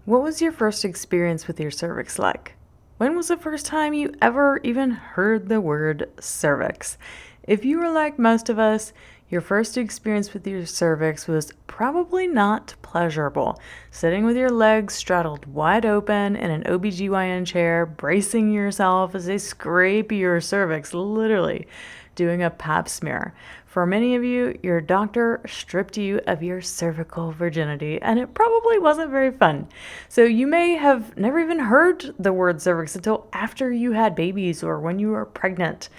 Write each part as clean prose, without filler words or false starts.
What was your first experience with your cervix like? When was the first time you ever even heard the word cervix? If you were like most of us, your first experience with your cervix was probably not pleasurable. Sitting with your legs straddled wide open in an OBGYN chair, bracing yourself as they scrape your cervix, literally doing a pap smear. For many of you, your doctor stripped you of your cervical virginity, and it probably wasn't very fun. So you may have never even heard the word cervix until after you had babies or when you were pregnant.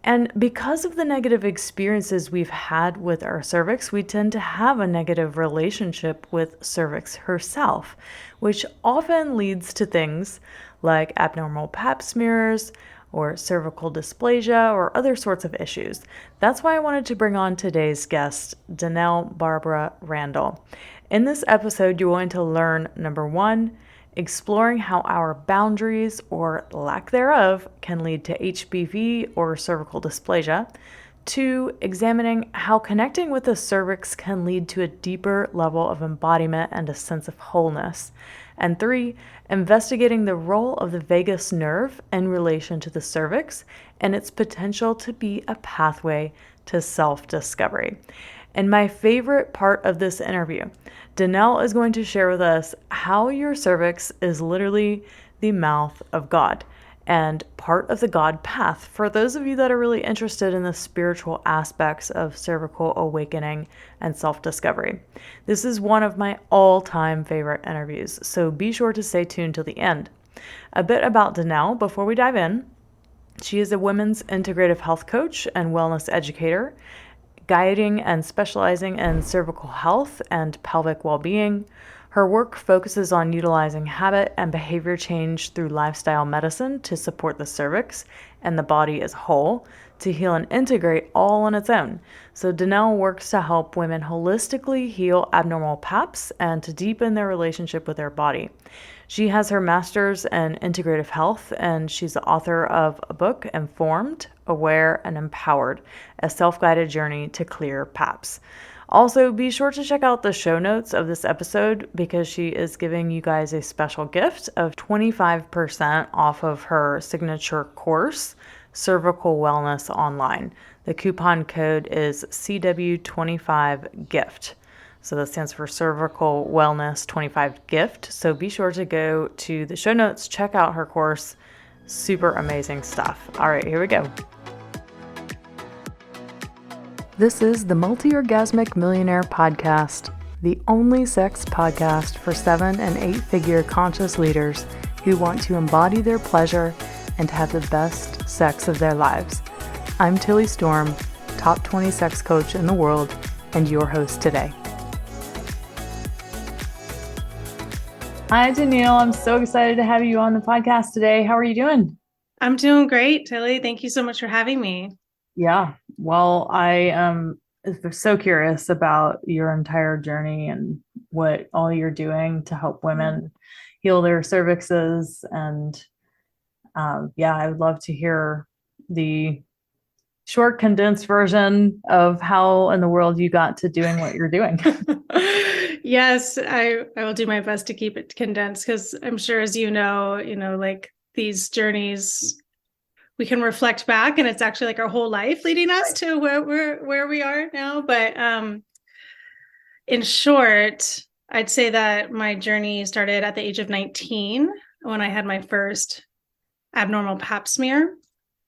And because of the negative experiences we've had with our cervix, we tend to have a negative relationship with cervix herself, which often leads to things like abnormal pap smears or cervical dysplasia or other sorts of issues. That's why I wanted to bring on today's guest, Denell Barbara Randall. In this episode, you're going to learn number one, exploring how our boundaries or lack thereof can lead to HPV or cervical dysplasia. Two, examining how connecting with the cervix can lead to a deeper level of embodiment and a sense of wholeness. And three, investigating the role of the vagus nerve in relation to the cervix and its potential to be a pathway to self-discovery. And my favorite part of this interview, Denell is going to share with us how your cervix is literally the mouth of God and part of the God path for those of you that are really interested in the spiritual aspects of cervical awakening and self-discovery. This is one of my all-time favorite interviews, so be sure to stay tuned till the end. A bit about Denell before we dive in. She is a women's integrative health coach and wellness educator, guiding and specializing in cervical health and pelvic well-being. Her work focuses on utilizing habit and behavior change through lifestyle medicine to support the cervix and the body as a whole to heal and integrate all on its own. So Denell works to help women holistically heal abnormal PAPs and to deepen their relationship with their body. She has her master's in integrative health, and she's the author of a book, Informed, Aware, and Empowered, a self-guided journey to clear PAPs. Also, be sure to check out the show notes of this episode because she is giving you guys a special gift of 25% off of her signature course, Cervical Wellness Online. The coupon code is CW25GIFT. So that stands for Cervical Wellness 25 Gift. So be sure to go to the show notes, check out her course. Super amazing stuff. All right, here we go. This is the Multi-Orgasmic Millionaire Podcast, the only sex podcast for 7- and 8-figure conscious leaders who want to embody their pleasure and have the best sex of their lives. I'm Tilly Storm, top 20 sex coach in the world, and your host today. Hi, Denell. I'm so excited to have you on the podcast today. How are you doing? I'm doing great, Tilly. Thank you so much for having me. Yeah, well, I am so curious about your entire journey and what all you're doing to help women heal their cervixes. And yeah, I would love to hear the short, condensed version of how in the world you got to doing what you're doing. Yes, I will do my best to keep it condensed because I'm sure, as like these journeys, we can reflect back and it's actually like our whole life leading us to where we are now. But in short, I'd say that my journey started at the age of 19 when I had my first abnormal pap smear.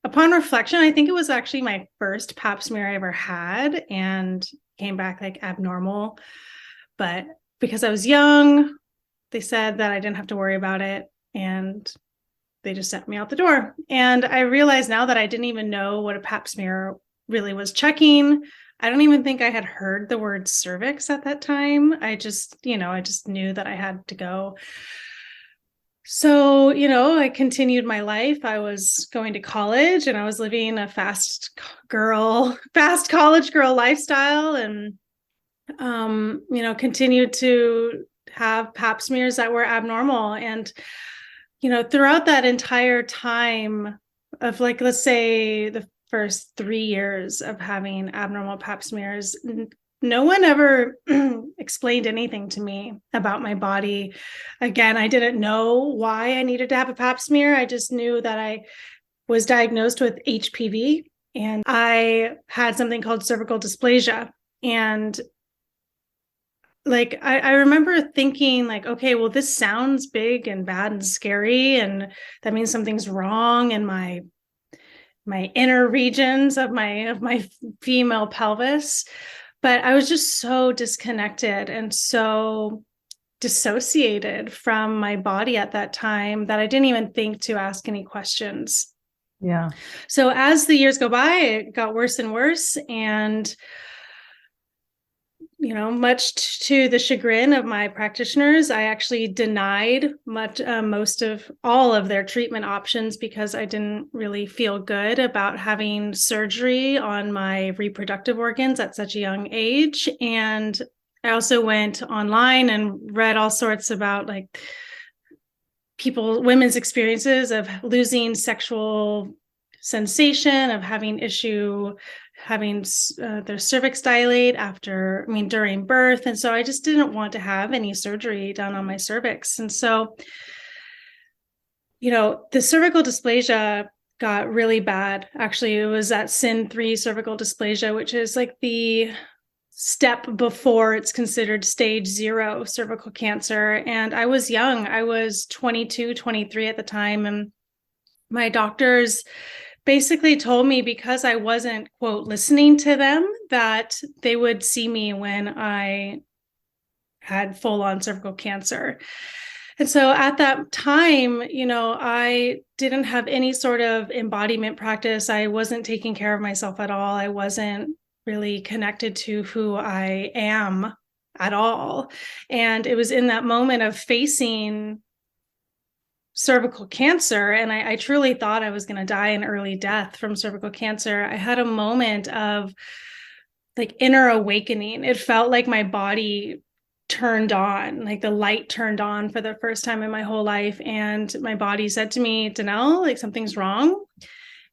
Upon reflection, I think it was actually my first pap smear I ever had and came back like abnormal. But because I was young, they said that I didn't have to worry about it. And they just sent me out the door. And I realized now that I didn't even know what a pap smear really was checking. I don't even think I had heard the word cervix at that time. I just knew that I had to go. So, I continued my life. I was going to college and I was living a fast college girl lifestyle and, continued to have pap smears that were abnormal. And throughout that entire time of let's say the first 3 years of having abnormal pap smears, no one ever explained anything to me about my body. Again, I didn't know why I needed to have a pap smear. I just knew that I was diagnosed with HPV and I had something called cervical dysplasia. And like I remember thinking like, okay, well, this sounds big and bad and scary, and that means something's wrong in my inner regions of my female pelvis. But I was just so disconnected and so dissociated from my body at that time that I didn't even think to ask any questions. Yeah. So as the years go by, it got worse and worse. And, much to the chagrin of my practitioners, I actually denied most of all of their treatment options because I didn't really feel good about having surgery on my reproductive organs at such a young age. And I also went online and read all sorts about like women's experiences of losing sexual sensation, of having their cervix dilate during birth. And so I just didn't want to have any surgery done on my cervix. And so, the cervical dysplasia got really bad. Actually, it was that SIN3 cervical dysplasia, which is like the step before it's considered stage 0 cervical cancer. And I was young. I was 22, 23 at the time. And my doctors basically told me because I wasn't, quote, listening to them, that they would see me when I had full-on cervical cancer. And so at that time, I didn't have any sort of embodiment practice. I wasn't taking care of myself at all. I wasn't really connected to who I am at all. And it was in that moment of facing cervical cancer, and I truly thought I was going to die an early death from cervical cancer. I had a moment of like inner awakening. It felt like my body turned on, like the light turned on for the first time in my whole life. And my body said to me, Denell, like something's wrong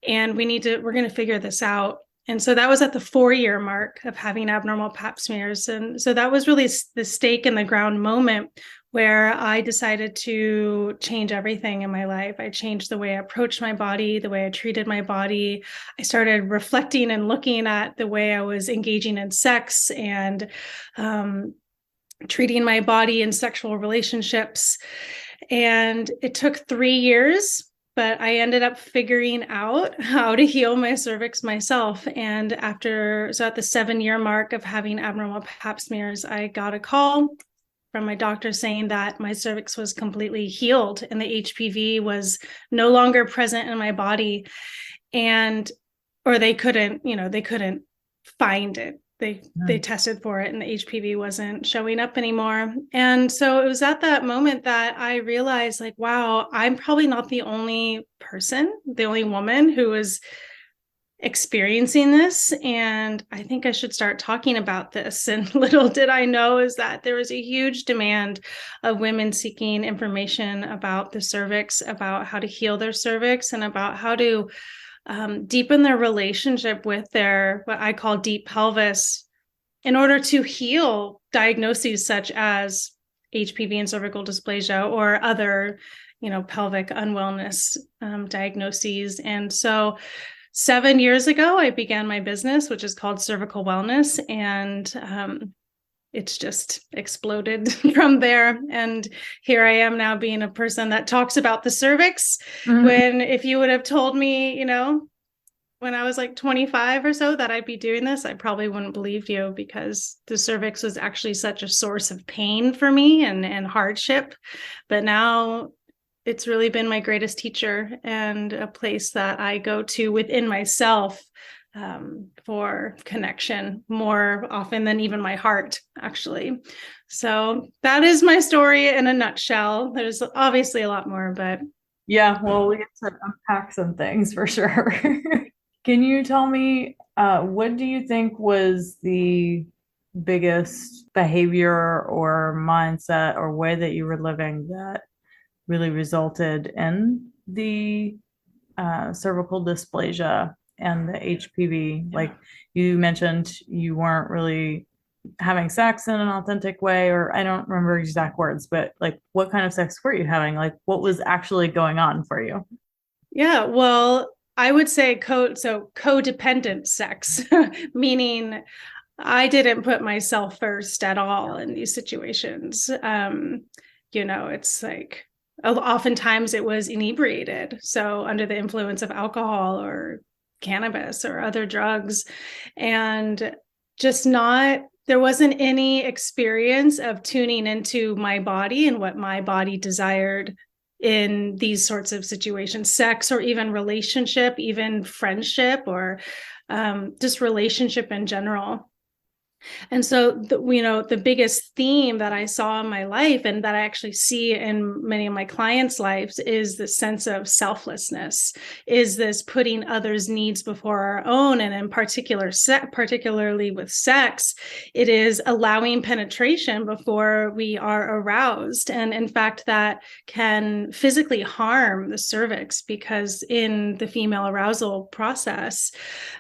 and we're going to figure this out. And so that was at the 4-year mark of having abnormal pap smears. And so that was really the stake in the ground moment where I decided to change everything in my life. I changed the way I approached my body, the way I treated my body. I started reflecting and looking at the way I was engaging in sex and treating my body in sexual relationships. And it took 3 years, but I ended up figuring out how to heal my cervix myself. And at the 7-year mark of having abnormal pap smears, I got a call from my doctor saying that my cervix was completely healed and the HPV was no longer present in my body. Or they couldn't find it. They tested for it and the HPV wasn't showing up anymore. And so it was at that moment that I realized like, wow, I'm probably not the only woman who is experiencing this. And I think I should start talking about this. And little did I know is that there was a huge demand of women seeking information about the cervix, about how to heal their cervix, and about how to deepen their relationship with their, what I call deep pelvis, in order to heal diagnoses such as HPV and cervical dysplasia or other, pelvic unwellness diagnoses. And so 7 years ago, I began my business, which is called Cervical Wellness. And it's just exploded from there. And here I am now being a person that talks about the cervix. When if you would have told me, when I was like 25 or so that I'd be doing this, I probably wouldn't believe you, because the cervix was actually such a source of pain for me and hardship. But now it's really been my greatest teacher and a place that I go to within myself for connection more often than even my heart, actually. So that is my story in a nutshell. There's obviously a lot more, but Yeah, well, we get to unpack some things for sure. Can you tell me, what do you think was the biggest behavior or mindset or way that you were living that really resulted in the cervical dysplasia and the HPV? Like you mentioned, you weren't really having sex in an authentic way, or I don't remember exact words, but like what kind of sex were you having? Like what was actually going on for you? Yeah, well, I would say codependent sex, meaning I didn't put myself first at all in these situations. It's like oftentimes it was inebriated, so under the influence of alcohol or cannabis or other drugs, and just not there wasn't any experience of tuning into my body and what my body desired in these sorts of situations, sex or even relationship, even friendship, or just relationship in general. And so, the biggest theme that I saw in my life and that I actually see in many of my clients' lives is the sense of selflessness, is this putting others' needs before our own. And in particularly with sex, it is allowing penetration before we are aroused. And in fact, that can physically harm the cervix because in the female arousal process,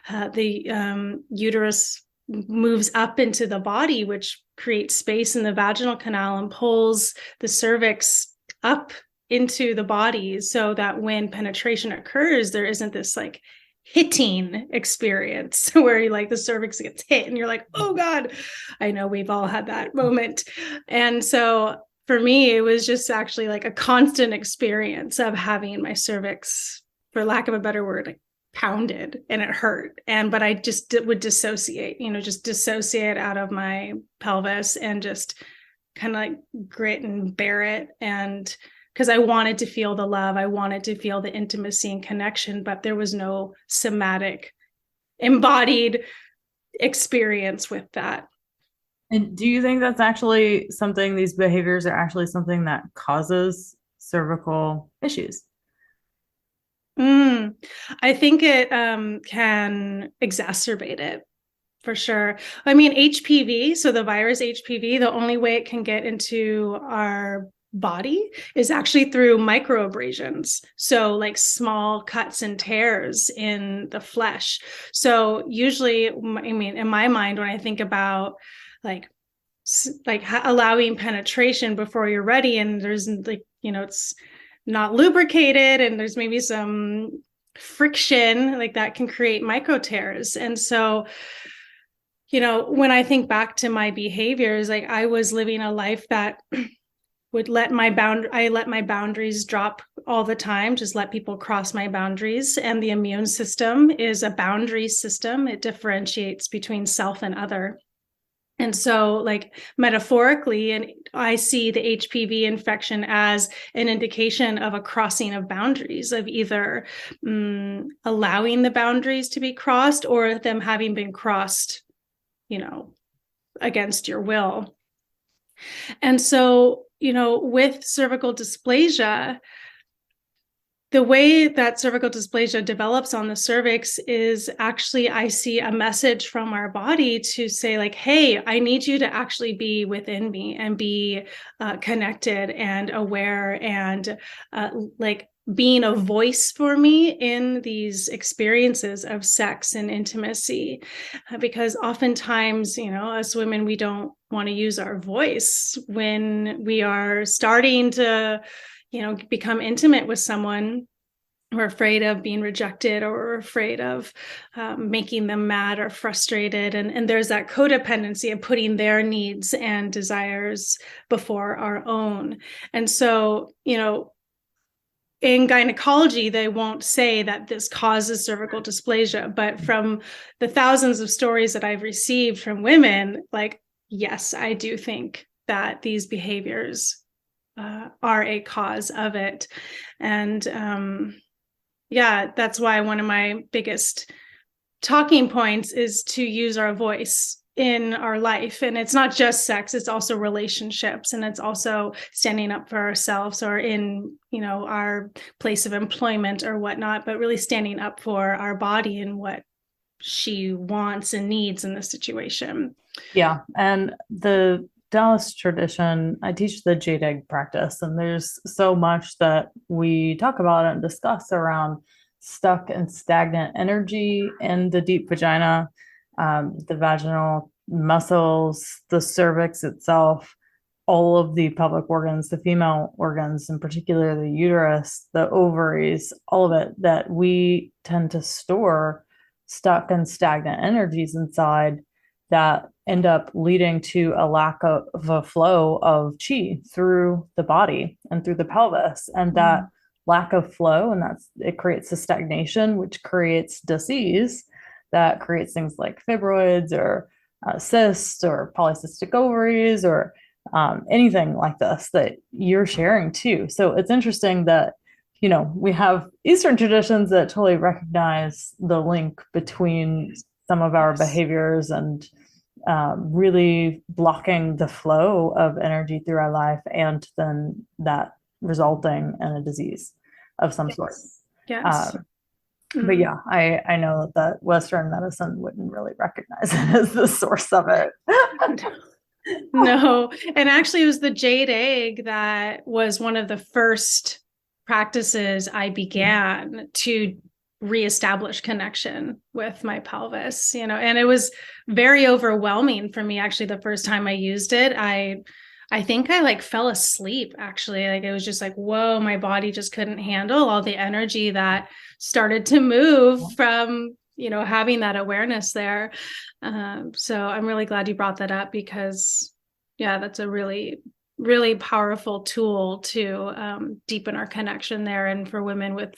the uterus moves up into the body, which creates space in the vaginal canal and pulls the cervix up into the body so that when penetration occurs, there isn't this like hitting experience where you like the cervix gets hit and you're like, oh God, I know we've all had that moment. And so for me, it was just actually like a constant experience of having my cervix, for lack of a better word, like pounded, and it hurt. But I just would dissociate, just dissociate out of my pelvis and just kind of like grit and bear it. And because I wanted to feel the love, I wanted to feel the intimacy and connection, but there was no somatic embodied experience with that. And do you think that's actually something, these behaviors are actually something that causes cervical issues? I think it can exacerbate it for sure. I mean, HPV, so the virus HPV, the only way it can get into our body is actually through microabrasions. So, like small cuts and tears in the flesh. So, usually, I mean, in my mind, when I think about like allowing penetration before you're ready, and there's like, it's not lubricated and there's maybe some friction like that can create micro tears. And so, when I think back to my behaviors, like I was living a life that would I let my boundaries drop all the time, just let people cross my boundaries. And the immune system is a boundary system. It differentiates between self and other. And so, like metaphorically, and I see the HPV infection as an indication of a crossing of boundaries, of either allowing the boundaries to be crossed or them having been crossed, against your will. And so, with cervical dysplasia, the way that cervical dysplasia develops on the cervix is actually, I see a message from our body to say like, hey, I need you to actually be within me and be connected and aware and like being a voice for me in these experiences of sex and intimacy. Because oftentimes, us women, we don't want to use our voice when we are starting to become intimate with someone. We're afraid of being rejected, or we're afraid of making them mad or frustrated. And there's that codependency of putting their needs and desires before our own. And so, in gynecology, they won't say that this causes cervical dysplasia, but from the thousands of stories that I've received from women, like, yes, I do think that these behaviors are a cause of it. And that's why one of my biggest talking points is to use our voice in our life. And it's not just sex, it's also relationships, and it's also standing up for ourselves, or in, our place of employment or whatnot, but really standing up for our body and what she wants and needs in the situation. Yeah. And the Dallas tradition, I teach the jade egg practice, and there's so much that we talk about and discuss around stuck and stagnant energy in the deep vagina, the vaginal muscles, the cervix itself, all of the pelvic organs, the female organs, in particular the uterus, the ovaries, all of it, that we tend to store stuck and stagnant energies inside that end up leading to a lack of a flow of chi through the body and through the pelvis. And that lack of flow, and it creates a stagnation, which creates disease, that creates things like fibroids or cysts or polycystic ovaries or anything like this that you're sharing too. So it's interesting that, we have Eastern traditions that totally recognize the link between some of our behaviors and really blocking the flow of energy through our life, and then that resulting in a disease of some sort. Yes. But yeah, I know that Western medicine wouldn't really recognize it as the source of it. No. And actually, it was the jade egg that was one of the first practices I began to reestablish connection with my pelvis, and it was very overwhelming for me. Actually, the first time I used it, I think I like fell asleep, actually. Like, it was just like, whoa, my body just couldn't handle all the energy that started to move from, having that awareness there. So I'm really glad you brought that up, because that's a really, really powerful tool to deepen our connection there. And for women with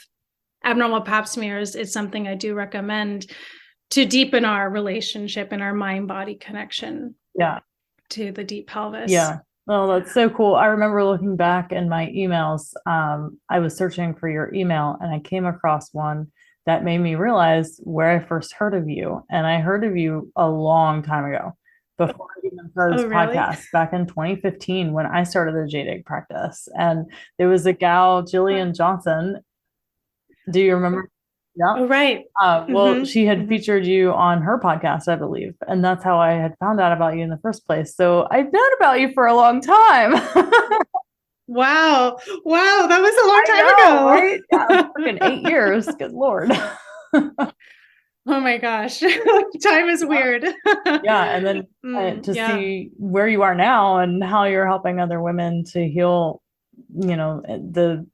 abnormal pap smears, it's something I do recommend to deepen our relationship and our mind-body connection to the deep pelvis. Yeah. Well, that's so cool. I remember looking back in my emails. I was searching for your email and I came across one that made me realize where I first heard of you. And I heard of you a long time ago, before I even started this podcast, back in 2015 when I started the Jade Egg practice. And there was a gal, Jillian Johnson. Do you remember? Yeah. Oh, right. Well, she had featured you on her podcast, I believe. And that's how I had found out about you in the first place. So I've known about you for a long time. Wow. That was a long time ago. Right? Yeah, freaking 8 years. Good Lord. Oh my gosh. Time is weird. And then to see where you are now and how you're helping other women to heal, the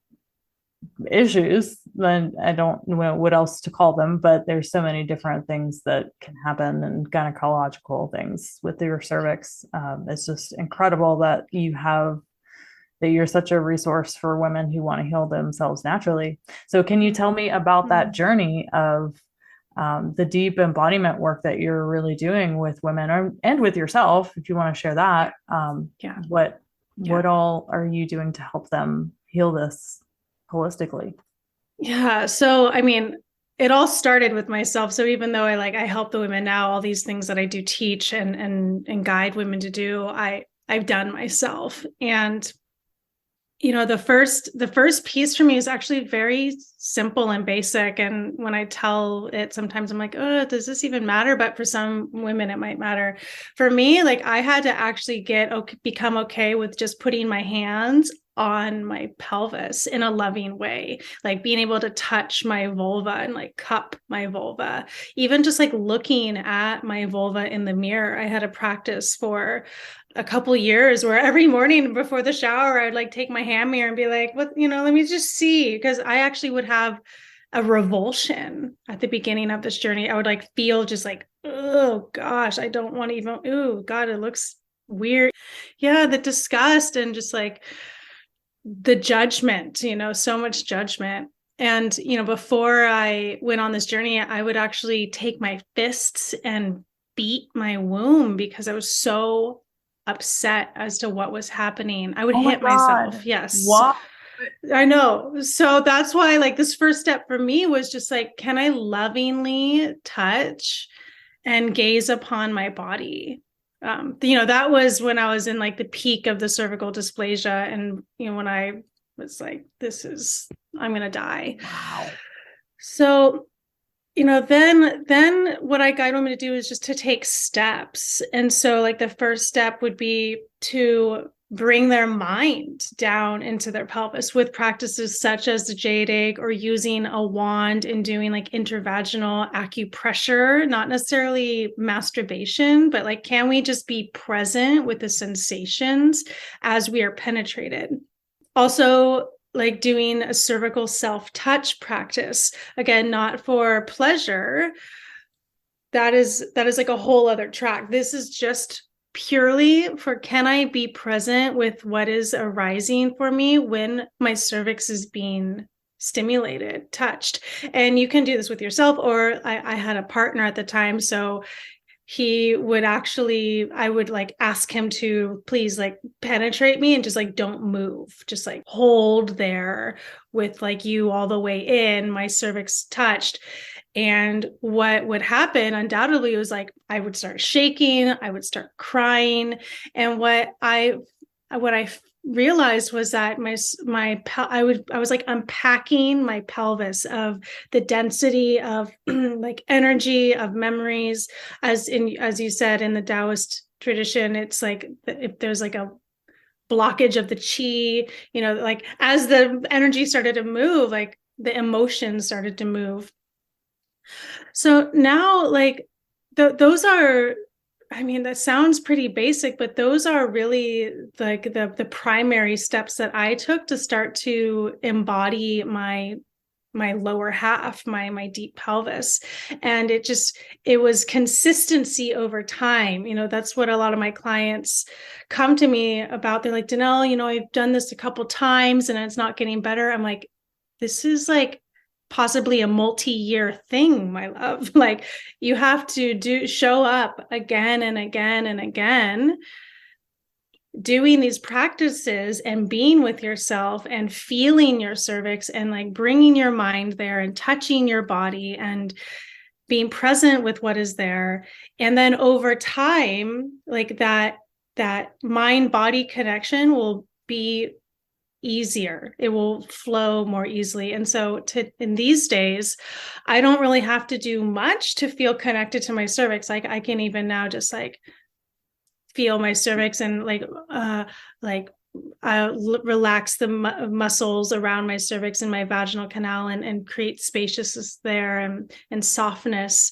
issues, then I don't know what else to call them, but there's so many different things that can happen, and gynecological things with your cervix. It's just incredible that you're such a resource for women who want to heal themselves naturally. So can you tell me about that journey of the deep embodiment work that you're really doing with women, and with yourself, if you want to share that? What all are you doing to help them heal this holistically? Yeah. So, I mean, it all started with myself. So even though I help the women now, all these things that I do teach and guide women to do, I've done myself. And the first piece for me is actually very simple and basic. And when I tell it, sometimes I'm like, oh, does this even matter? But for some women, it might matter. For me, I had to actually become okay with just putting my hands on my pelvis in a loving way, like being able to touch my vulva and cup my vulva, even just looking at my vulva in the mirror. I had a practice for a couple years where every morning before the shower, I would take my hand mirror and be like, what, let me just see. Because I actually would have a revulsion at the beginning of this journey. I would feel just oh gosh, I don't want to even, oh God, it looks weird. Yeah. The disgust and just the judgment, so much judgment. And, before I went on this journey, I would actually take my fists and beat my womb because I was so upset as to what was happening. I would hit myself. Yes. Wow. I know. So that's why this first step for me was just can I lovingly touch and gaze upon my body? That was when I was in the peak of the cervical dysplasia. And, when I was I'm going to die. Wow. So, then what I guide women to do is just to take steps. And so the first step would be to bring their mind down into their pelvis with practices such as the jade egg or using a wand and doing like intervaginal acupressure, not necessarily masturbation, but like, can we just be present with the sensations as we are penetrated? Also, like doing a cervical self-touch practice, again, not for pleasure. That is like a whole other track. This is just purely for, can I be present with what is arising for me when my cervix is being stimulated, touched. And you can do this with yourself, or I had a partner at the time, so he would actually, I would like ask him to please like penetrate me and just like don't move, just like hold there with like you all the way in, my cervix touched. And what would happen undoubtedly was like I would start shaking, I would start crying. And what I realized was that I was like unpacking my pelvis of the density of like energy, of memories, as you said in the Taoist tradition. It's like if there's like a blockage of the chi, like as the energy started to move, like the emotions started to move. So now, like, those are, I mean, that sounds pretty basic, but those are really like the primary steps that I took to start to embody my lower half, my deep pelvis. And it was consistency over time. That's what a lot of my clients come to me about. They're like, Denell, I've done this a couple times and it's not getting better. I'm like, this is like possibly a multi-year thing, my love. Like, you have to show up again and again and again, doing these practices and being with yourself and feeling your cervix and like bringing your mind there and touching your body and being present with what is there. And then over time, like that mind body connection will be easier. It will flow more easily. And so in these days, I don't really have to do much to feel connected to my cervix. Like, I can even now just like feel my cervix and relax the muscles around my cervix and my vaginal canal and create spaciousness there and softness.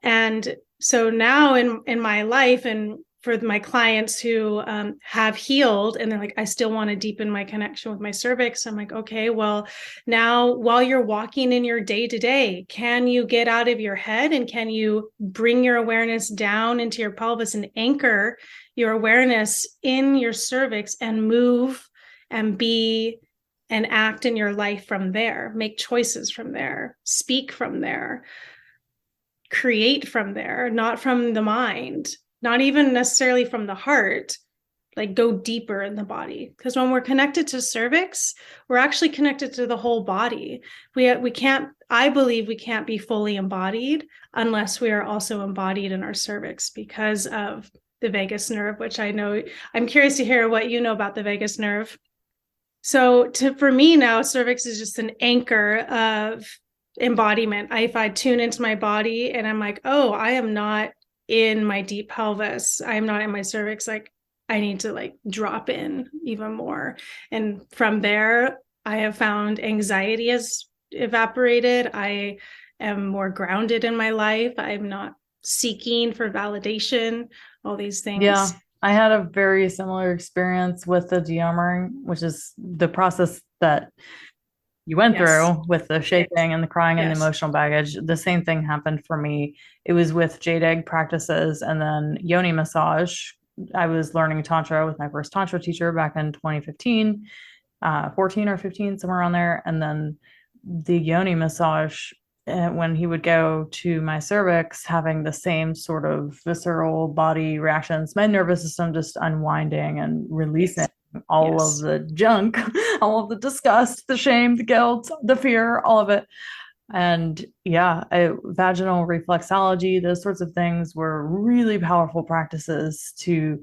And so now in my life, and for my clients who have healed and they're like, I still want to deepen my connection with my cervix. I'm like, okay, well, now while you're walking in your day to day, can you get out of your head and can you bring your awareness down into your pelvis and anchor your awareness in your cervix and move and be and act in your life from there, make choices from there, speak from there, create from there, not from the mind, not even necessarily from the heart, like go deeper in the body. Because when we're connected to cervix, we're actually connected to the whole body. We can't, I believe we can't be fully embodied unless we are also embodied in our cervix because of the vagus nerve, which I know, I'm curious to hear what you know about the vagus nerve. So for me now, cervix is just an anchor of embodiment. If I tune into my body and I'm like, oh, I am not in my deep pelvis, I'm not in my cervix, like I need to like drop in even more. And from there, I have found anxiety has evaporated. I am more grounded in my life. I'm not seeking for validation, all these things. Yeah, I had a very similar experience with the dearmoring, which is the process that you went through with the shaking and the crying and the emotional baggage. The same thing happened for me. It was with jade egg practices and then yoni massage. I was learning Tantra with my first Tantra teacher back in 2015, 14 or 15, somewhere around there. And then the yoni massage, when he would go to my cervix, having the same sort of visceral body reactions, my nervous system just unwinding and releasing all of the junk, all of the disgust, the shame, the guilt, the fear, all of it. And yeah, vaginal reflexology, those sorts of things were really powerful practices to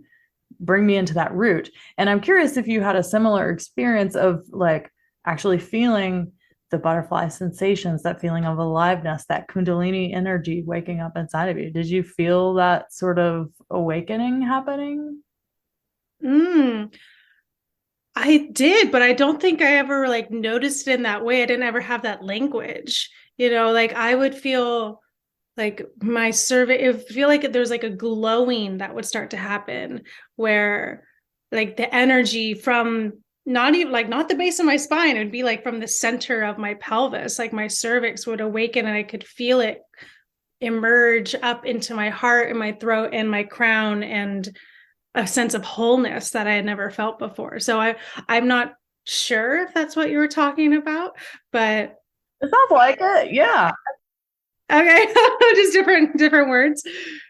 bring me into that root. And I'm curious if you had a similar experience of like actually feeling the butterfly sensations, that feeling of aliveness, that Kundalini energy waking up inside of you. Did you feel that sort of awakening happening? I did, but I don't think I ever like noticed it in that way. I didn't ever have that language, like I would feel like my cervix, it would feel like there's like a glowing that would start to happen where like the energy from not even like not the base of my spine, it would be like from the center of my pelvis, like my cervix would awaken and I could feel it emerge up into my heart and my throat and my crown, and a sense of wholeness that I had never felt before. So I'm not sure if that's what you were talking about, but It sounds like it. Yeah. okay, just different words.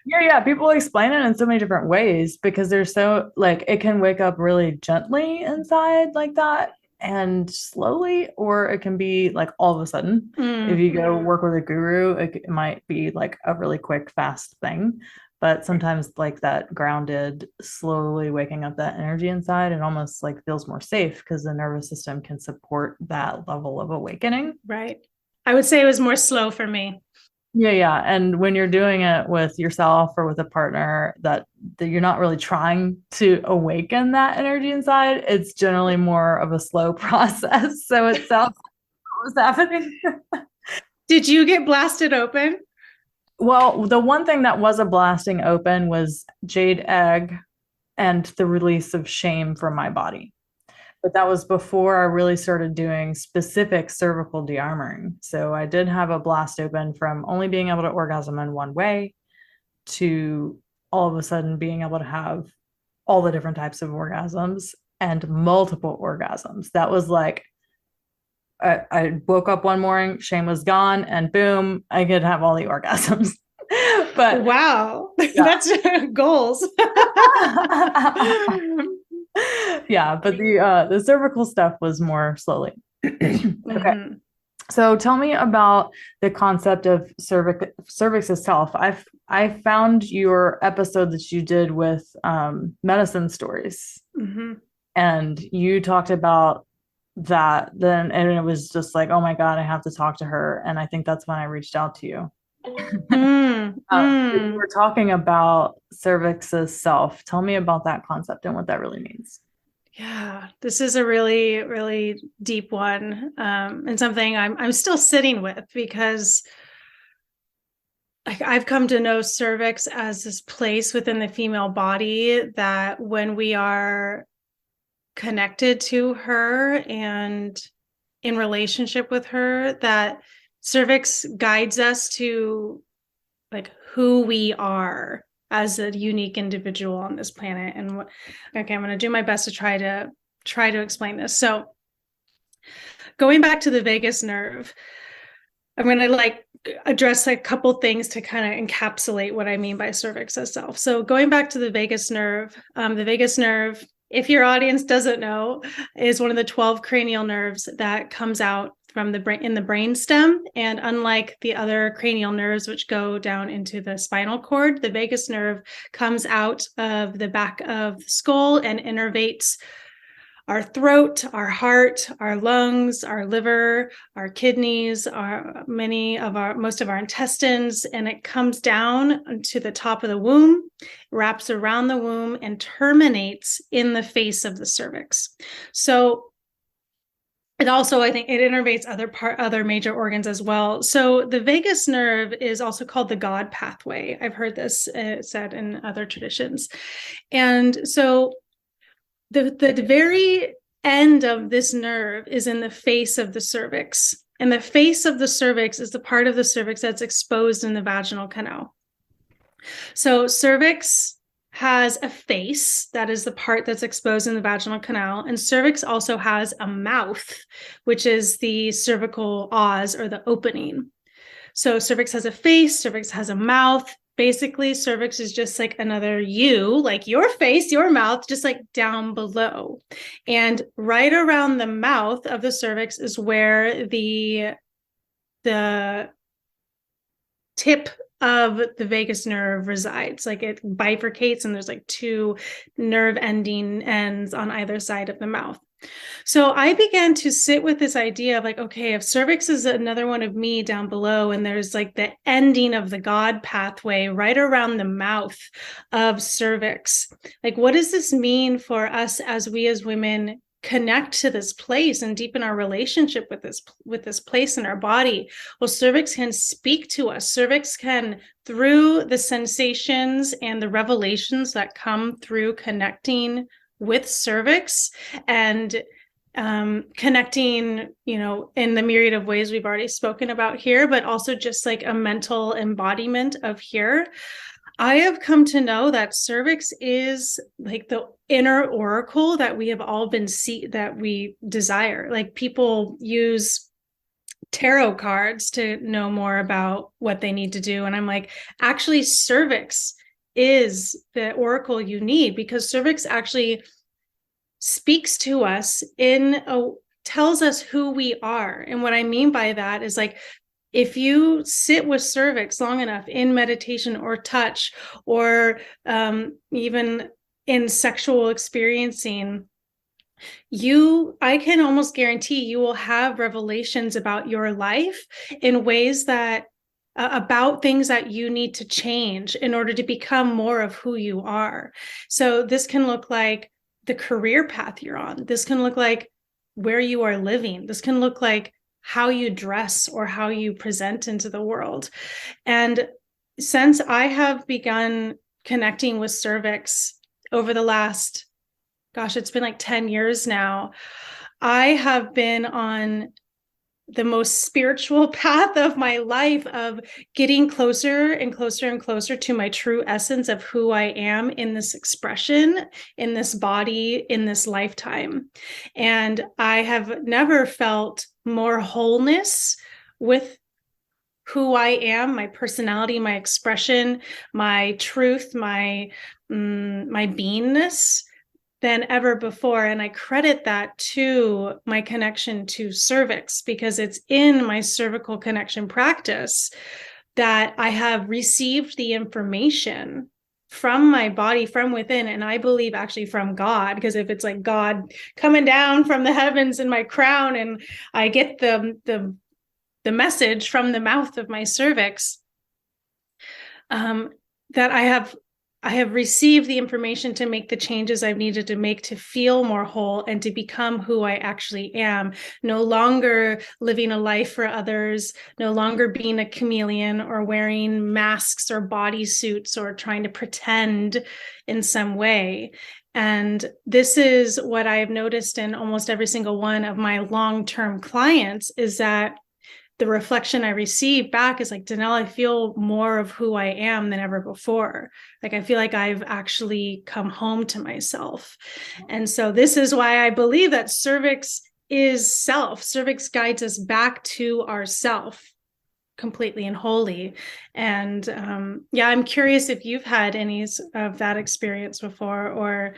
Yeah. People explain it in so many different ways because they're so like it can wake up really gently inside like that and slowly, or it can be like all of a sudden. If you go work with a guru, it might be like a really quick, fast thing. But sometimes like that grounded, slowly waking up that energy inside, it almost like feels more safe because the nervous system can support that level of awakening. Right. I would say it was more slow for me. Yeah. And when you're doing it with yourself or with a partner that you're not really trying to awaken that energy inside, it's generally more of a slow process. So it sounds like what was happening. Did you get blasted open? Well, the one thing that was a blasting open was jade egg and the release of shame from my body. But that was before I really started doing specific cervical de-armoring. So I did have a blast open from only being able to orgasm in one way to all of a sudden being able to have all the different types of orgasms and multiple orgasms. That was like, I woke up one morning, shame was gone, and boom, I could have all the orgasms. But wow, yeah. That's goals. Yeah, but the cervical stuff was more slowly. Okay. Mm-hmm. So tell me about the concept of cervix itself. I found your episode that you did with medicine stories, and you talked about that then, and it was just like, oh my God, I have to talk to her. And I think that's when I reached out to you. We were talking about cervix's self. Tell me about that concept and what that really means. Yeah, this is a really, really deep one, and something I'm still sitting with, because I've come to know cervix as this place within the female body that when we are connected to her and in relationship with her, that cervix guides us to like who we are as a unique individual on this planet. And okay, I'm going to do my best to try to explain this. So going back to the vagus nerve, I'm going to like address a couple things to kind of encapsulate what I mean by cervix itself. So going back to the vagus nerve, if your audience doesn't know, is one of the 12 cranial nerves that comes out from the brain in the brain stem. And unlike the other cranial nerves, which go down into the spinal cord, the vagus nerve comes out of the back of the skull and innervates our throat, our heart, our lungs, our liver, our kidneys, most of our intestines, and it comes down to the top of the womb, wraps around the womb, and terminates in the face of the cervix. So it also, I think, it innervates other major organs as well. So the vagus nerve is also called the God pathway. I've heard this said in other traditions, and so the very end of this nerve is in the face of the cervix. And the face of the cervix is the part of the cervix that's exposed in the vaginal canal. So cervix has a face, that is the part that's exposed in the vaginal canal. And cervix also has a mouth, which is the cervical os, or the opening. So cervix has a face, cervix has a mouth. Basically, cervix is just like another you, like your face, your mouth, just like down below. And right around the mouth of the cervix is where the tip of the vagus nerve resides. Like it bifurcates and there's like two nerve ending ends on either side of the mouth. So I began to sit with this idea of like, okay, if cervix is another one of me down below, and there's like the ending of the God pathway right around the mouth of cervix, like what does this mean for us as women connect to this place and deepen our relationship with this place in our body. Well, cervix can speak to us. Cervix can, through the sensations and the revelations that come through connecting with cervix and connecting, in the myriad of ways we've already spoken about here, but also just like a mental embodiment of here. I have come to know that cervix is like the inner oracle that we have all that we desire. Like people use tarot cards to know more about what they need to do. And I'm like, actually, cervix is the oracle you need, because cervix actually speaks to us tells us who we are. And what I mean by that is like, if you sit with cervix long enough in meditation or touch, or even in sexual experiencing, I can almost guarantee you will have revelations about your life in ways that about things that you need to change in order to become more of who you are. So this can look like the career path you're on. This can look like where you are living. This can look like how you dress or how you present into the world. And since I have begun connecting with cervix over the last, it's been like 10 years now, I have been on the most spiritual path of my life of getting closer and closer and closer to my true essence of who I am in this expression, in this body, in this lifetime. And I have never felt more wholeness with who I am, my personality, my expression, my truth, my beingness than ever before. And I credit that to my connection to cervix, because it's in my cervical connection practice that I have received the information from my body, from within. And I believe actually from God, because if it's like God coming down from the heavens in my crown and I get the message from the mouth of my cervix, that I have received the information to make the changes I've needed to make to feel more whole and to become who I actually am. No longer living a life for others, no longer being a chameleon or wearing masks or bodysuits or trying to pretend in some way. And this is what I've noticed in almost every single one of my long-term clients, is that the reflection I receive back is like, Denell, I feel more of who I am than ever before. Like, I feel like I've actually come home to myself. And so this is why I believe that cervix is self. Cervix guides us back to ourself completely and wholly. And I'm curious if you've had any of that experience before, or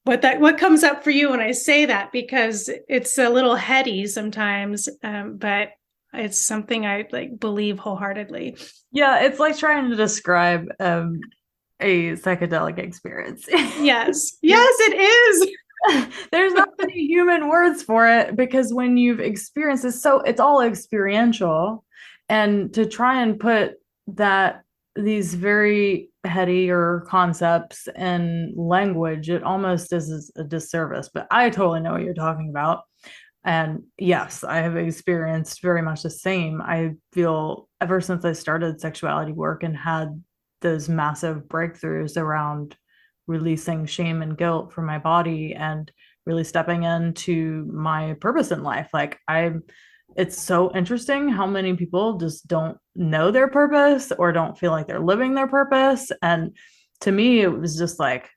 what comes up for you when I say that, because it's a little heady sometimes, but it's something I believe wholeheartedly. Yeah, it's like trying to describe a psychedelic experience. Yes, it is. There's not many human words for it, because when you've experienced this, so it's all experiential, and to try and put these very heady or concepts in language, it almost is a disservice. But I totally know what you're talking about. And yes, I have experienced very much the same. I feel ever since I started sexuality work and had those massive breakthroughs around releasing shame and guilt from my body and really stepping into my purpose in life. It's so interesting how many people just don't know their purpose or don't feel like they're living their purpose. And to me, it was just like,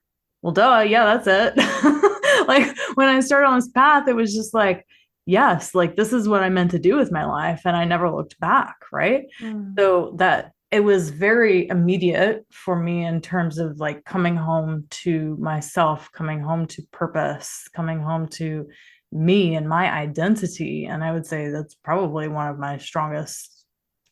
well, duh, yeah, that's it. Like when I started on this path, it was just like, yes, like this is what I meant to do with my life. And I never looked back. Right. So that it was very immediate for me in terms of like coming home to myself, coming home to purpose, coming home to me and my identity. And I would say that's probably one of my strongest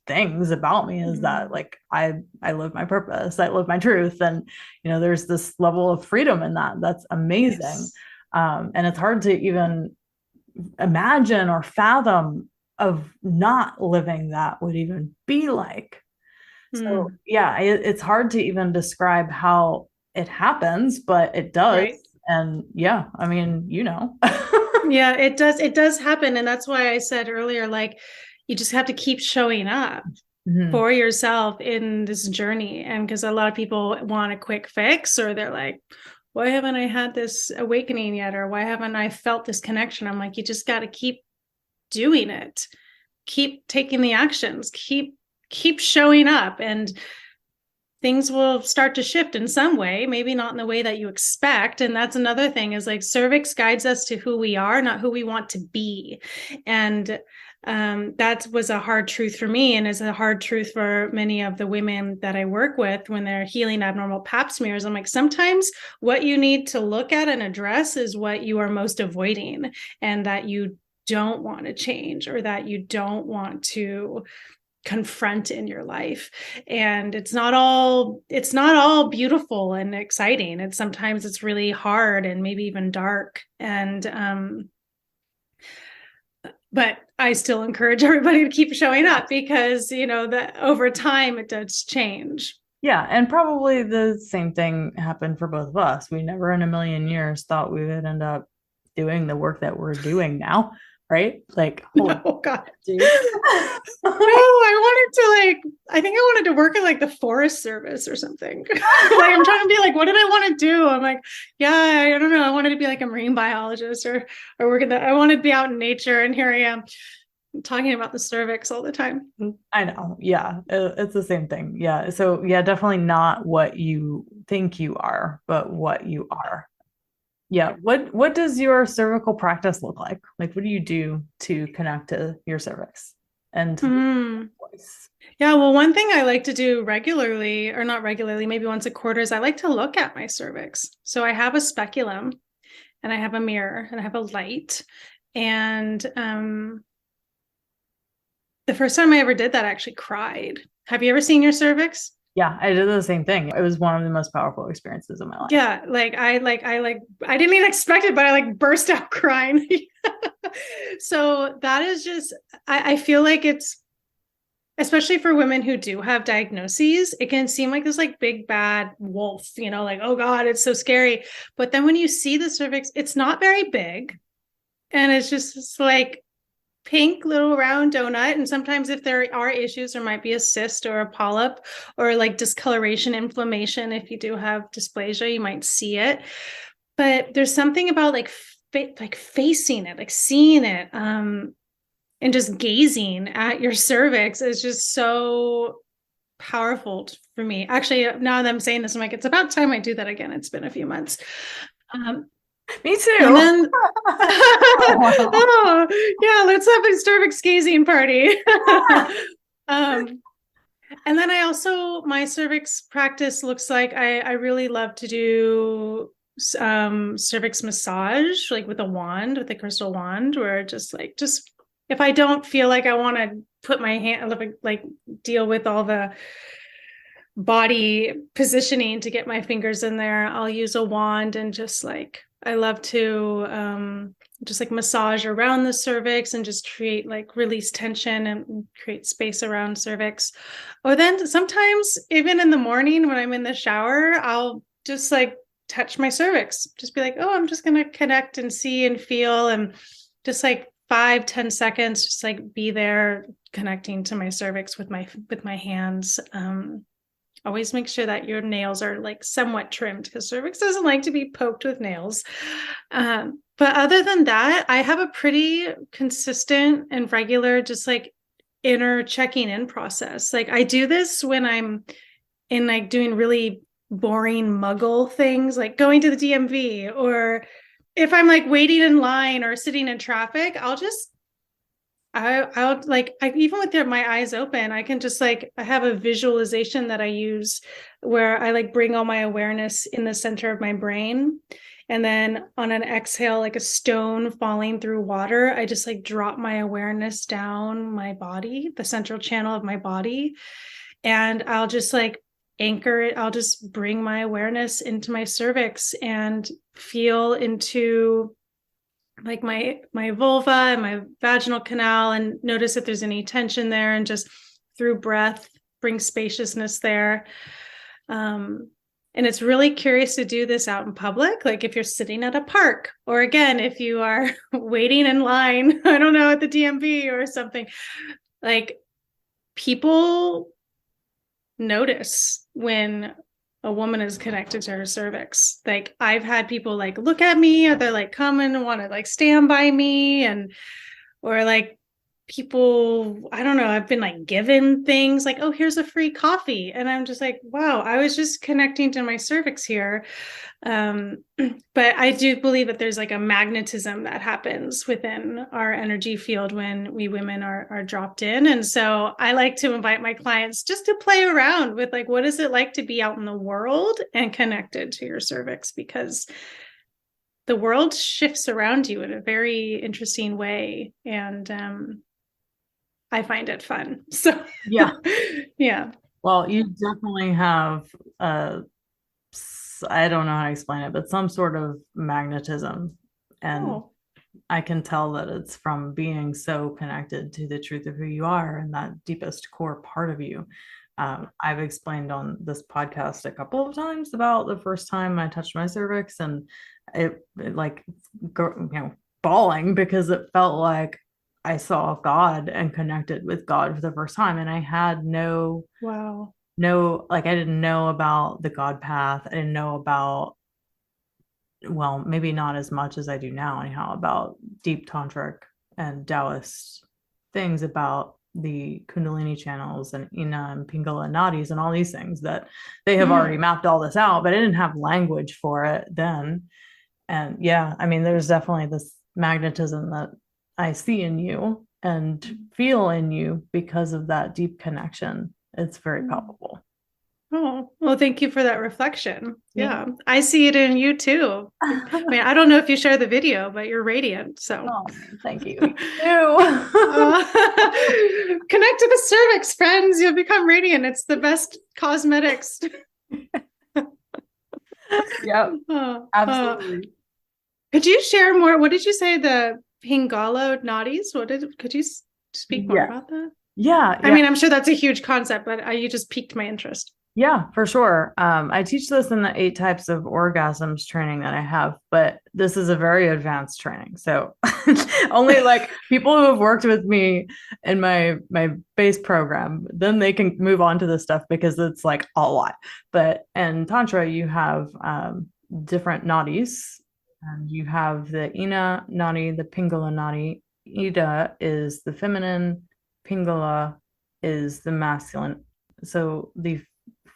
things about me is that like I live my purpose, I live my truth. And there's this level of freedom in that's amazing. Yes. And it's hard to even imagine or fathom of not living that would even be like. So yeah, it's hard to even describe how it happens, but it does. Right. And yeah, I mean, Yeah, it does happen. And that's why I said earlier, like, you just have to keep showing up Mhm. for yourself in this journey. And because a lot of people want a quick fix, or they're like, why haven't I had this awakening yet? Or why haven't I felt this connection? I'm like, you just got to keep doing it, keep taking the actions, keep showing up, and things will start to shift in some way, maybe not in the way that you expect. And that's another thing, is like cervix guides us to who we are, not who we want to be. And that was a hard truth for me, and is a hard truth for many of the women that I work with when they're healing abnormal pap smears. I'm like, sometimes what you need to look at and address is what you are most avoiding, and that you don't want to change, or that you don't want to confront in your life. And it's not all beautiful and exciting. It's sometimes it's really hard and maybe even dark. And but I still encourage everybody to keep showing up, because that over time it does change. Yeah, and probably the same thing happened for both of us. We never in a million years thought we would end up doing the work that we're doing now, right? Like, holy Oh God. dude. No, I think I wanted to work in like the Forest Service or something. Like, I'm trying to be like, what did I want to do? I'm like, yeah, I don't know. I wanted to be like a marine biologist, or work in I wanted to be out in nature. And here I am talking about the cervix all the time. I know. Yeah, it's the same thing. Yeah. So, yeah, definitely not what you think you are, but what you are. Yeah. What does your cervical practice look like? Like, what do you do to connect to your cervix and Mm. voice? Yeah, well, one thing I like to do regularly, or not regularly, maybe once a quarter, is I like to look at my cervix. So I have a speculum, and I have a mirror, and I have a light. And the first time I ever did that, I actually cried. Have you ever seen your cervix? Yeah, I did the same thing. It was one of the most powerful experiences of my life. Yeah, I didn't even expect it, but I like burst out crying. So that is just, I feel like it's, especially for women who do have diagnoses, it can seem like this like big bad wolf, like, oh God, it's so scary. But then when you see the cervix, it's not very big. And it's like pink little round donut. And sometimes if there are issues, there might be a cyst or a polyp, or like discoloration, inflammation. If you do have dysplasia, you might see it. But there's something about like facing it, like seeing it, and just gazing at your cervix is just so powerful for me. Actually, now that I'm saying this, I'm like, it's about time I do that again. It's been a few months. Me too. And then, oh yeah, let's have a cervix gazing party. And then my cervix practice looks like I really love to do cervix massage, like with a crystal wand, where just if I don't feel like I want to put my hand, like deal with all the body positioning to get my fingers in there, I'll use a wand, and I love to just like massage around the cervix and just create like release tension and create space around cervix. Or then sometimes even in the morning when I'm in the shower, I'll just like touch my cervix, just be like, oh, I'm just going to connect and see and feel, and just like 5-10 seconds, just like be there connecting to my cervix with my hands. Always make sure that your nails are like somewhat trimmed, because cervix doesn't like to be poked with nails. But other than that, I have a pretty consistent and regular, just like inner checking in process. Like I do this when I'm in like doing really boring muggle things, like going to the DMV, or if I'm like waiting in line or sitting in traffic, I'll like, even with my eyes open, I can just like, I have a visualization that I use where I like bring all my awareness in the center of my brain. And then on an exhale, like a stone falling through water, I just like drop my awareness down my body, the central channel of my body. And I'll just like anchor it. I'll just bring my awareness into my cervix and feel into like my vulva and my vaginal canal, and notice if there's any tension there, and just through breath bring spaciousness there. And it's really curious to do this out in public. Like if you're sitting at a park, or again, if you are waiting in line, I don't know, at the DMV or something, like people notice when a woman is connected to her cervix. Like I've had people like look at me, or they're like come and want to like stand by me, and or like people, I don't know, I've been like given things like, oh, here's a free coffee. And I'm just like, wow, I was just connecting to my cervix here. But I do believe that there's like a magnetism that happens within our energy field when we women are dropped in. And so I like to invite my clients just to play around with like, what is it like to be out in the world and connected to your cervix? Because the world shifts around you in a very interesting way. And I find it fun. So Yeah. yeah. Well, you definitely have, I don't know how to explain it, but some sort of magnetism. And Oh. I can tell that it's from being so connected to the truth of who you are and that deepest core part of you. I've explained on this podcast a couple of times about the first time I touched my cervix, and it like, bawling because it felt like I saw God and connected with God for the first time. And I had Wow. like, I didn't know about the God path. I didn't know about, well, maybe not as much as I do now, anyhow, about deep tantric and Taoist things, about the Kundalini channels and Ina and Pingala nadis and all these things that they have already mapped all this out, but I didn't have language for it then. And yeah, I mean, there's definitely this magnetism that I see in you and feel in you because of that deep connection. It's very palpable. Oh, well, thank you for that reflection. Yeah, I see it in you too. I mean, I don't know if you share the video, but you're radiant. So, Oh, thank you. You connect to the cervix, friends. You'll become radiant. It's the best cosmetics. Yep, absolutely. Could you share more? What did you say? The Pingala nadis? Could you speak more about that? Yeah. I mean, I'm sure that's a huge concept, but you just piqued my interest. Yeah, for sure. I teach this in the 8 types of orgasms training that I have, but this is a very advanced training. So only like people who have worked with me in my base program, then they can move on to this stuff because it's like a lot. But in Tantra, you have different nadis. You have the Ina nadi, the Pingala nadi. Ida is the feminine, Pingala is the masculine. So the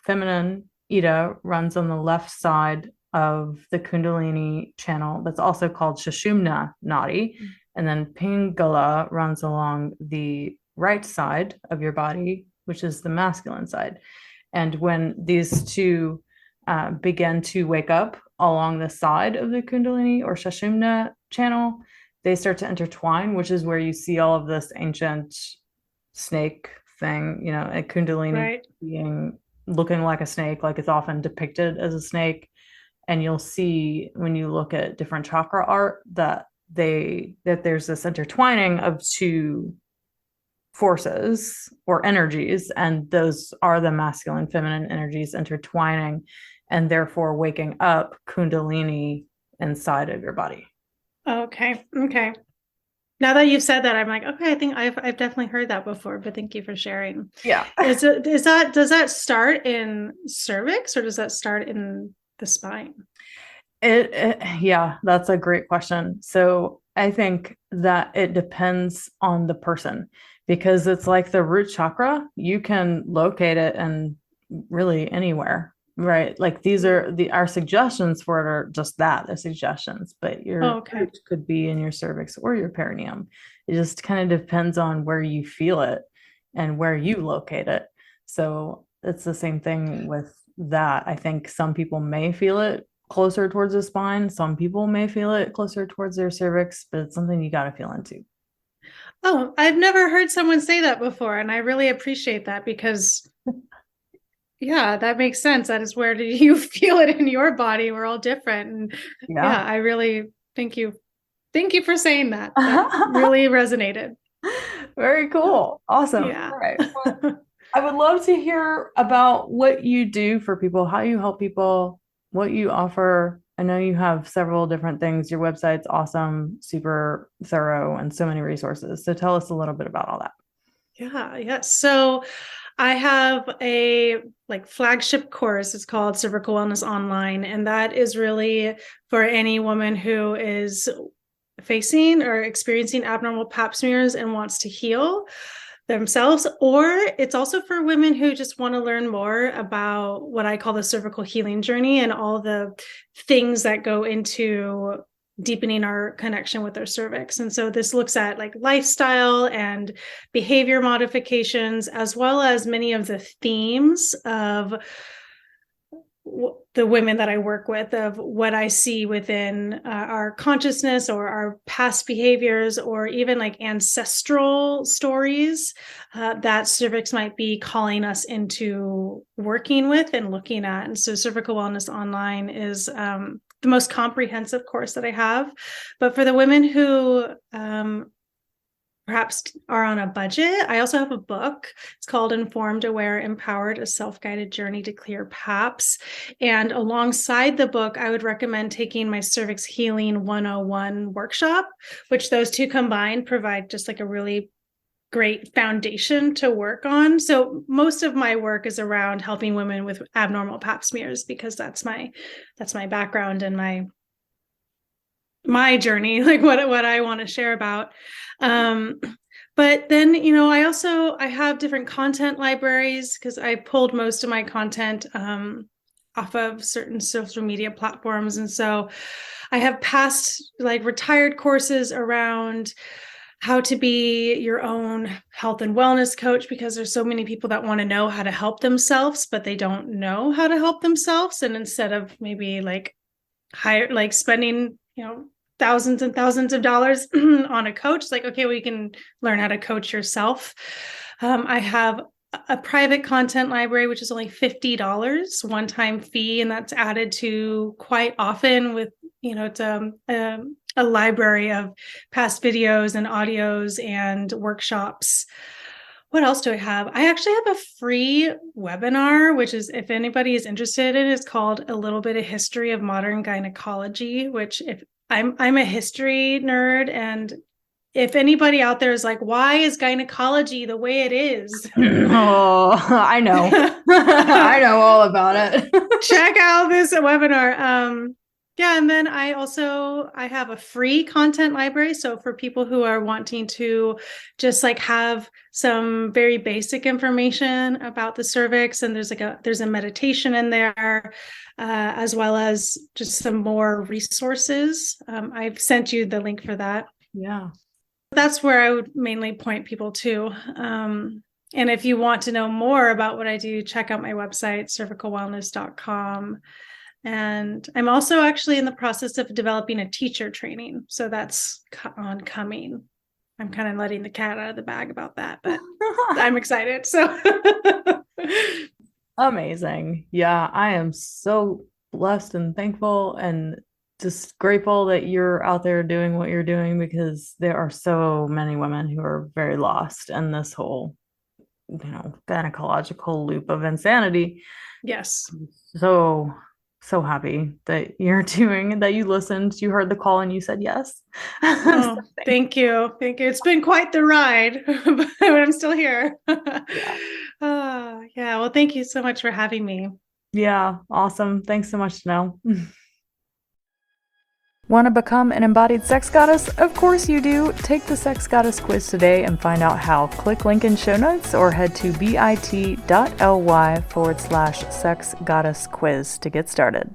feminine Ida runs on the left side of the Kundalini channel that's also called Sushumna Nadi. And then Pingala runs along the right side of your body, which is the masculine side. And when these two begin to wake up along the side of the Kundalini or Sushumna channel, they start to intertwine, which is where you see all of this ancient snake thing, a Kundalini being looking like a snake, like it's often depicted as a snake. And you'll see when you look at different chakra art that there's this intertwining of two forces or energies, and those are the masculine feminine energies intertwining and therefore waking up Kundalini inside of your body. Okay. Now that you've said that, I'm like, okay, I think I've definitely heard that before, but thank you for sharing. Yeah. Does that start in cervix, or does that start in the spine? Yeah, that's a great question. So I think that it depends on the person, because it's like the root chakra, you can locate it in really anywhere, right? Like these are our suggestions for it are just that, they're suggestions, but your root could be in your cervix or your perineum. It just kind of depends on where you feel it and where you locate it. So it's the same thing with that. I think some people may feel it closer towards the spine. Some people may feel it closer towards their cervix, but it's something you got to feel into. Oh, I've never heard someone say that before, and I really appreciate that, because yeah, that makes sense. That is, where do you feel it in your body? We're all different. And yeah, I really thank you. Thank you for saying that. That really resonated. Very cool. Awesome. Yeah. All right. Well, I would love to hear about what you do for people, how you help people, what you offer. I know you have several different things. Your website's awesome, super thorough, and so many resources. So tell us a little bit about all that. Yeah. So I have a like flagship course. It's called Cervical Wellness Online, and that is really for any woman who is facing or experiencing abnormal pap smears and wants to heal themselves, or it's also for women who just want to learn more about what I call the cervical healing journey and all the things that go into deepening our connection with our cervix. And so this looks at like lifestyle and behavior modifications, as well as many of the themes of the women that I work with, of what I see within our consciousness or our past behaviors, or even like ancestral stories that cervix might be calling us into working with and looking at. And so Cervical Wellness Online is the most comprehensive course that I have. But for the women who perhaps are on a budget, I also have a book. It's called Informed, Aware, Empowered, A Self-Guided Journey to Clear PAPS. And alongside the book, I would recommend taking my Cervix Healing 101 workshop, which those two combined provide just like a really great foundation to work on. So most of my work is around helping women with abnormal pap smears, because that's my background and my journey, like what I want to share about. But then, I have different content libraries, because I pulled most of my content off of certain social media platforms. And so I have past like retired courses around how to be your own health and wellness coach, because there's so many people that want to know how to help themselves, but they don't know how to help themselves. And instead of maybe like spending, thousands and thousands of dollars on a coach, it's like, okay, well, you can learn how to coach yourself. I have a private content library, which is only $50 one-time fee, and that's added to quite often with, it's a library of past videos and audios and workshops. What else do I have? I actually have a free webinar, which is, if anybody is interested in it, it's called A Little Bit of History of Modern Gynecology, which if I'm a history nerd, and if anybody out there is like, why is gynecology the way it is? Oh, I know. I know all about it. Check out this webinar. Yeah, and then I have a free content library. So for people who are wanting to just like have some very basic information about the cervix, and there's a meditation in there, as well as just some more resources. I've sent you the link for that. Yeah. That's where I would mainly point people to. And if you want to know more about what I do, check out my website, cervicalwellness.com. And I'm also actually in the process of developing a teacher training. So that's oncoming. I'm kind of letting the cat out of the bag about that, but I'm excited. So amazing. Yeah, I am so blessed and thankful and just grateful that you're out there doing what you're doing, because there are so many women who are very lost in this whole, gynecological loop of insanity. Yes. So happy that you're doing, that you listened, you heard the call and you said yes. Oh, thank you. It's been quite the ride, but I'm still here. Yeah. Yeah. Well, thank you so much for having me. Yeah. Awesome. Thanks so much, Denell. Want to become an embodied sex goddess? Of course you do. Take the Sex Goddess quiz today and find out how. Click link in show notes or head to bit.ly/sex goddess quiz to get started.